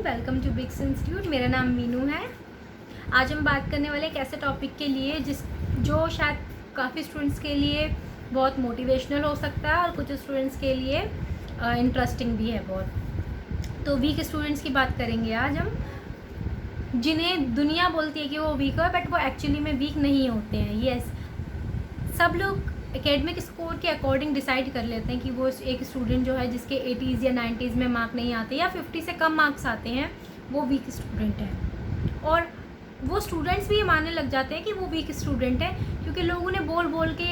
Welcome to बिग्स institute. मेरा नाम मीनू है। आज हम बात करने वाले एक ऐसे टॉपिक के लिए जो शायद काफ़ी स्टूडेंट्स के लिए बहुत मोटिवेशनल हो सकता है और कुछ स्टूडेंट्स के लिए इंटरेस्टिंग भी है बहुत। तो वीक स्टूडेंट्स की बात करेंगे आज हम, जिन्हें दुनिया बोलती है कि वो वीक है बट वो एक्चुअली में वीक नहीं होते हैं। यस, सब लोग एकेडमिक स्कोर के अकॉर्डिंग डिसाइड कर लेते हैं कि वो एक स्टूडेंट जो है जिसके 80s या 90s में मार्क नहीं आते या 50 से कम मार्क्स आते हैं वो वीक स्टूडेंट है। और वो स्टूडेंट्स भी ये मानने लग जाते हैं कि वो वीक स्टूडेंट है, क्योंकि लोग उन्हें बोल बोल के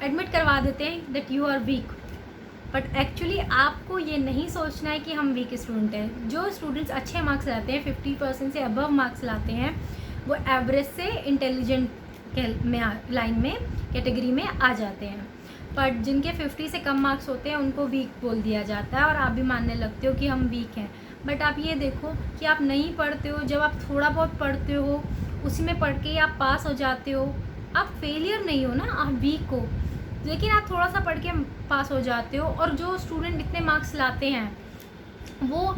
एडमिट करवा देते हैं that you are weak. But actually आपको ये नहीं सोचना है कि हम वीक स्टूडेंट हैं। जो स्टूडेंट्स अच्छे मार्क्स लाते हैं, 50% से अबव मार्क्स लाते हैं, वो एवरेज से इंटेलिजेंट में लाइन में कैटेगरी में आ जाते हैं। बट जिनके 50 से कम मार्क्स होते हैं उनको वीक बोल दिया जाता है और आप भी मानने लगते हो कि हम वीक हैं। बट आप ये देखो कि आप नहीं पढ़ते हो, जब आप थोड़ा बहुत पढ़ते हो उसी में पढ़ के आप पास हो जाते हो। आप फेलियर नहीं हो ना, आप वीक हो, लेकिन आप थोड़ा सा पढ़ के पास हो जाते हो। और जो स्टूडेंट इतने मार्क्स लाते हैं वो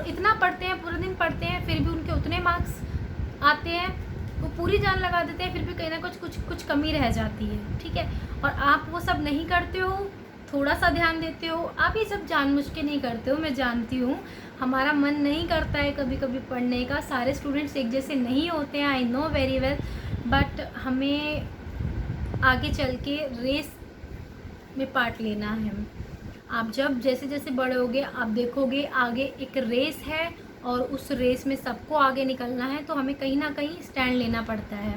इतना पढ़ते हैं, पूरा दिन पढ़ते हैं, फिर भी उनके उतने मार्क्स आते हैं, वो पूरी जान लगा देते हैं, फिर भी कहीं ना कुछ कमी रह जाती है। ठीक है, और आप वो सब नहीं करते हो, थोड़ा सा ध्यान देते हो। आप ये सब जानबूझ के नहीं करते हो, मैं जानती हूँ। हमारा मन नहीं करता है कभी कभी पढ़ने का, सारे स्टूडेंट्स एक जैसे नहीं होते हैं, I know very well. But हमें आगे चल के रेस में पार्ट लेना है। आप जब जैसे जैसे बड़े होगे आप देखोगे आगे एक रेस है और उस रेस में सबको आगे निकलना है, तो हमें कहीं ना कहीं स्टैंड लेना पड़ता है।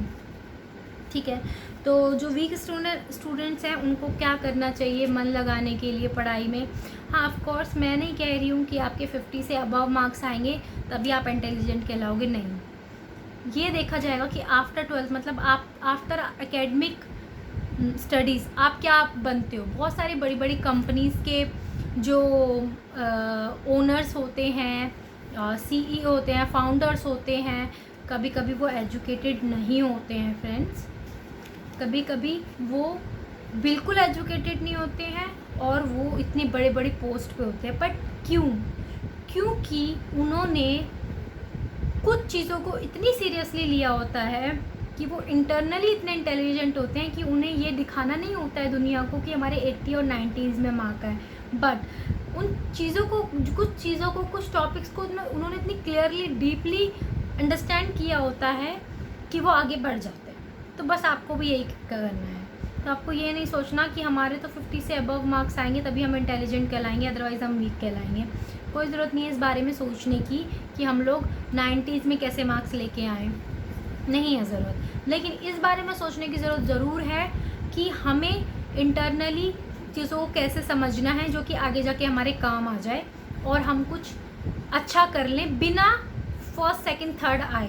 ठीक है, तो जो वीक स्टूडेंट्स हैं उनको क्या करना चाहिए मन लगाने के लिए पढ़ाई में? हाँ, ऑफ कोर्स मैं नहीं कह रही हूँ कि आपके 50 से अबव मार्क्स आएंगे तभी आप इंटेलिजेंट कहलाओगे, नहीं। ये देखा जाएगा कि आफ्टर 12th, मतलब आप आफ्टर एकेडमिक स्टडीज़ आप क्या बनते हो। बहुत सारी बड़ी बड़ी कंपनीज़ के जो ओनर्स होते हैं, CEO होते हैं, फाउंडर्स होते हैं, कभी कभी वो एजुकेटेड नहीं होते हैं फ्रेंड्स। कभी कभी वो बिल्कुल एजुकेटेड नहीं होते हैं और वो इतनी बड़े बड़ी पोस्ट पे होते हैं। बट क्योंकि उन्होंने कुछ चीज़ों को इतनी सीरियसली लिया होता है कि वो इंटरनली इतने इंटेलिजेंट होते हैं कि उन्हें ये दिखाना नहीं होता है दुनिया को कि हमारे 80 और 90s में मार्क है। बट उन चीज़ों को, कुछ टॉपिक्स को उन्होंने इतनी क्लियरली डीपली अंडरस्टैंड किया होता है कि वो आगे बढ़ जाते हैं। तो बस आपको भी यही करना है। तो आपको ये नहीं सोचना कि हमारे तो 50 से अबव मार्क्स आएंगे तभी हम इंटेलिजेंट कहलाएंगे, अदरवाइज़ हम वीक कहलाएंगे। कोई ज़रूरत नहीं है इस बारे में सोचने की कि हम लोग 90s में कैसे मार्क्स लेके आए, नहीं है ज़रूरत। लेकिन इस बारे में सोचने की ज़रूरत ज़रूर है कि हमें इंटरनली चीज़ों को कैसे समझना है जो कि आगे जाके हमारे काम आ जाए और हम कुछ अच्छा कर लें बिना फर्स्ट सेकंड थर्ड आए।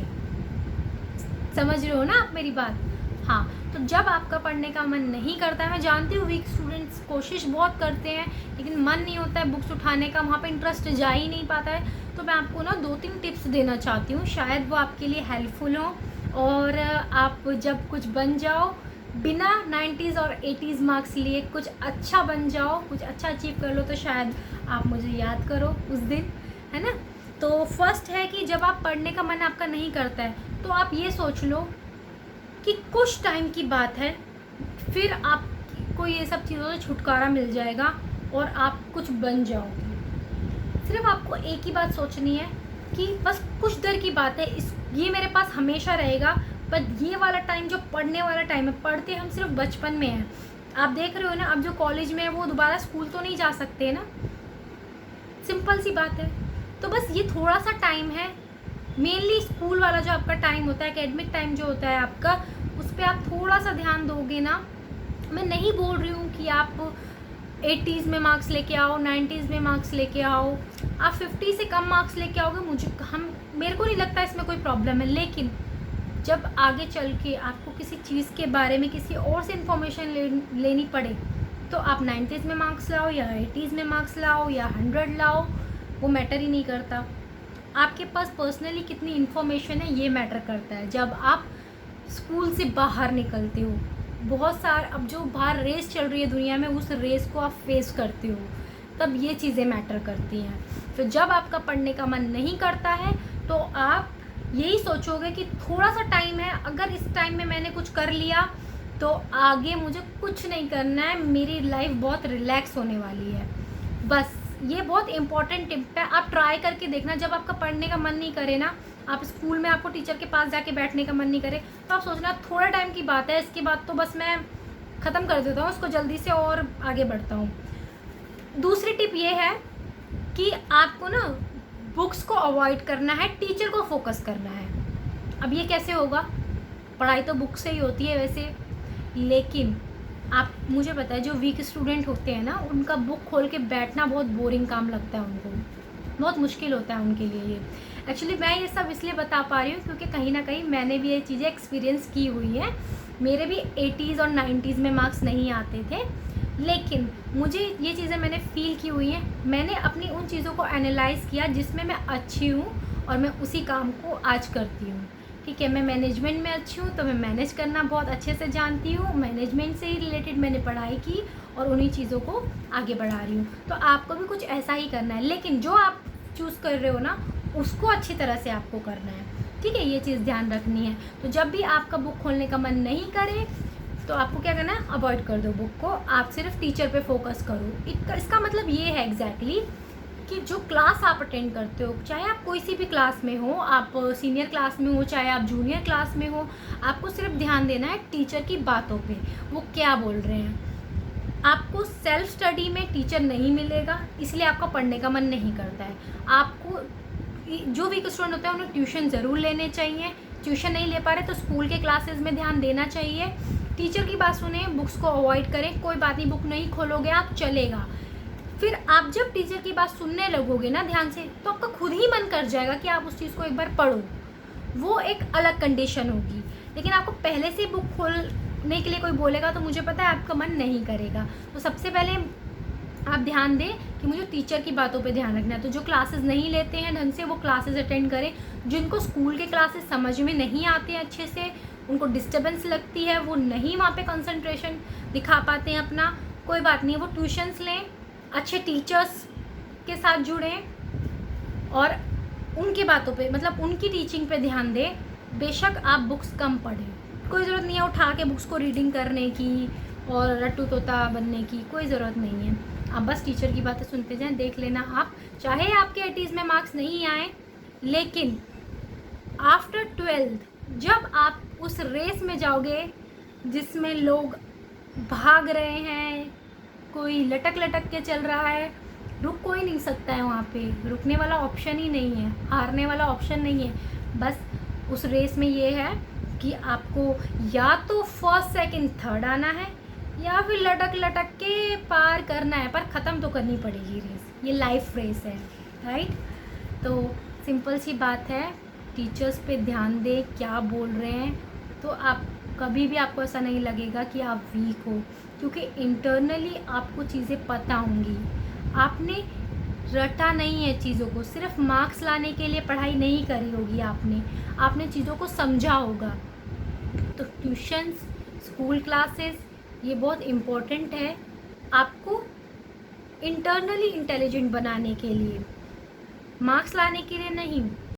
समझ रहे हो ना आप मेरी बात? हाँ, तो जब आपका पढ़ने का मन नहीं करता है, मैं जानती हूँ वीक स्टूडेंट्स कोशिश बहुत करते हैं लेकिन मन नहीं होता है बुक्स उठाने का, वहाँ पे इंटरेस्ट जा ही नहीं पाता है, तो मैं आपको ना 2-3 टिप्स देना चाहती हूँ, शायद वो आपके लिए हेल्पफुल हो और आप जब कुछ बन जाओ बिना 90s और 80s मार्क्स लिए कुछ अच्छा बन जाओ, कुछ अच्छा अचीव कर लो, तो शायद आप मुझे याद करो उस दिन, है ना। तो फर्स्ट है कि जब आप पढ़ने का मन आपका नहीं करता है तो आप ये सोच लो कि कुछ टाइम की बात है, फिर आपको ये सब चीज़ों से छुटकारा मिल जाएगा और आप कुछ बन जाओगे। सिर्फ आपको एक ही बात सोचनी है कि बस कुछ देर की बात है, ये मेरे पास हमेशा रहेगा। पर ये वाला टाइम जो पढ़ने वाला टाइम है, पढ़ते हम सिर्फ बचपन में हैं। आप देख रहे हो ना, अब जो कॉलेज में है वो दोबारा स्कूल तो नहीं जा सकते ना, सिंपल सी बात है। तो बस ये थोड़ा सा टाइम है, मेनली स्कूल वाला जो आपका टाइम होता है, एकेडमिक टाइम जो होता है आपका, उस पर आप थोड़ा सा ध्यान दोगे ना। मैं नहीं बोल रही हूँ कि आप 80s में मार्क्स लेके आओ, 90s में मार्क्स लेके आओ, आप 50 से कम मार्क्स लेके आओगे, मेरे को नहीं लगता इसमें कोई प्रॉब्लम है। लेकिन जब आगे चल के आपको किसी चीज़ के बारे में किसी और से इन्फॉर्मेशन लेनी पड़े, तो आप 90s में मार्क्स लाओ या 80s में मार्क्स लाओ या 100 लाओ, वो मैटर ही नहीं करता। आपके पास पर्सनली कितनी इन्फॉर्मेशन है ये मैटर करता है। जब आप स्कूल से बाहर निकलते हो, बहुत सारा अब जो बाहर रेस चल रही है दुनिया में, उस रेस को आप फेस करते हो, तब ये चीज़ें मैटर करती हैं। तो जब आपका पढ़ने का मन नहीं करता है तो आप यही सोचोगे कि थोड़ा सा टाइम है, अगर इस टाइम में मैंने कुछ कर लिया तो आगे मुझे कुछ नहीं करना है, मेरी लाइफ बहुत रिलैक्स होने वाली है। बस ये बहुत इंपॉर्टेंट टिप है, आप ट्राई करके देखना। जब आपका पढ़ने का मन नहीं करे ना, आप स्कूल में आपको टीचर के पास जाके बैठने का मन नहीं करे, तो आप सोचना थोड़ा टाइम की बात है, इसके बाद तो बस मैं ख़त्म कर देता हूँ इसको जल्दी से और आगे बढ़ता हूँ। दूसरी टिप ये है कि आपको ना बुक्स को अवॉइड करना है, टीचर को फोकस करना है। अब ये कैसे होगा? पढ़ाई तो बुक से ही होती है वैसे, लेकिन आप मुझे पता है जो वीक स्टूडेंट होते हैं ना, उनका बुक खोल के बैठना बहुत बोरिंग काम लगता है उनको, बहुत मुश्किल होता है उनके लिए ये। एक्चुअली मैं ये सब इसलिए बता पा रही हूँ क्योंकि कहीं ना कहीं मैंने भी ये चीज़ें एक्सपीरियंस की हुई हैं। मेरे भी 80s और 90s में मार्क्स नहीं आते थे, लेकिन मुझे ये चीज़ें मैंने फ़ील की हुई हैं। मैंने अपनी उन चीज़ों को एनालाइज़ किया जिसमें मैं अच्छी हूँ और मैं उसी काम को आज करती हूँ। ठीक है, मैं मैनेजमेंट में अच्छी हूँ तो मैं मैनेज करना बहुत अच्छे से जानती हूँ, मैनेजमेंट से ही रिलेटेड मैंने पढ़ाई की और उन्हीं चीज़ों को आगे बढ़ा रही हूँ। तो आपको भी कुछ ऐसा ही करना है, लेकिन जो आप चूज़ कर रहे हो ना उसको अच्छी तरह से आपको करना है। ठीक है, ये चीज़ ध्यान रखनी है। तो जब भी आपका बुक खोलने का मन नहीं करे तो आपको क्या करना है, अवॉइड कर दो बुक को, आप सिर्फ टीचर पे फोकस करो। इसका मतलब ये है एग्जैक्टली कि जो क्लास आप अटेंड करते हो, चाहे आप कोई सी भी क्लास में हो, आप सीनियर क्लास में हो चाहे आप जूनियर क्लास में हो, आपको सिर्फ ध्यान देना है टीचर की बातों पे, वो क्या बोल रहे हैं। आपको सेल्फ स्टडी में टीचर नहीं मिलेगा, इसलिए आपका पढ़ने का मन नहीं करता है। आपको जो वीक स्टूडेंट होते हैं उन्हें ट्यूशन ज़रूर लेने चाहिए, ट्यूशन नहीं ले पा रहे तो स्कूल के क्लासेस में ध्यान देना चाहिए। टीचर की बात सुने, बुक्स को अवॉइड करें, कोई बात नहीं, बुक नहीं खोलोगे आप चलेगा। फिर आप जब टीचर की बात सुनने लगोगे ना ध्यान से, तो आपका खुद ही मन कर जाएगा कि आप उस चीज़ को एक बार पढ़ो। वो एक अलग कंडीशन होगी, लेकिन आपको पहले से बुक खोलने के लिए कोई बोलेगा तो मुझे पता है आपका मन नहीं करेगा। तो सबसे पहले आप ध्यान दें कि मुझे टीचर की बातों पे ध्यान रखना है। तो जो क्लासेस नहीं लेते हैं ढंग से वो क्लासेस अटेंड करें। जिनको स्कूल के क्लासेस समझ में नहीं आते हैं अच्छे से, उनको डिस्टर्बेंस लगती है, वो नहीं वहाँ पे कंसंट्रेशन दिखा पाते हैं अपना, कोई बात नहीं, वो ट्यूशन्स लें, अच्छे टीचर्स के साथ जुड़ें और उनकी बातों पे मतलब उनकी टीचिंग पे ध्यान दें। बेशक आप बुक्स कम पढ़ें, कोई ज़रूरत नहीं है उठा के बुक्स को रीडिंग करने की और रट्टू तोता बनने की, कोई ज़रूरत नहीं है। आप बस टीचर की बातें सुनते जाएं। देख लेना आप, चाहे आपके 80s में मार्क्स नहीं आए, लेकिन आफ्टर 12th जब आप उस रेस में जाओगे जिसमें लोग भाग रहे हैं, कोई लटक लटक के चल रहा है, रुक कोई नहीं सकता है वहाँ पे, रुकने वाला ऑप्शन ही नहीं है, हारने वाला ऑप्शन नहीं है। बस उस रेस में ये है कि आपको या तो फर्स्ट सेकंड थर्ड आना है या फिर लटक लटक के पार करना है, पर ख़त्म तो करनी पड़ेगी रेस, ये लाइफ रेस है, राइट। तो सिंपल सी बात है, टीचर्स पे ध्यान दें क्या बोल रहे हैं, तो आप कभी भी आपको ऐसा नहीं लगेगा कि आप वीक हो, क्योंकि इंटरनली आपको चीज़ें पता होंगी। आपने रटा नहीं है चीज़ों को, सिर्फ मार्क्स लाने के लिए पढ़ाई नहीं करी होगी आपने चीज़ों को समझा होगा। तो ट्यूशन्स, स्कूल क्लासेस ये बहुत इम्पोर्टेंट है आपको इंटरनली इंटेलिजेंट बनाने के लिए, मार्क्स लाने के लिए नहीं।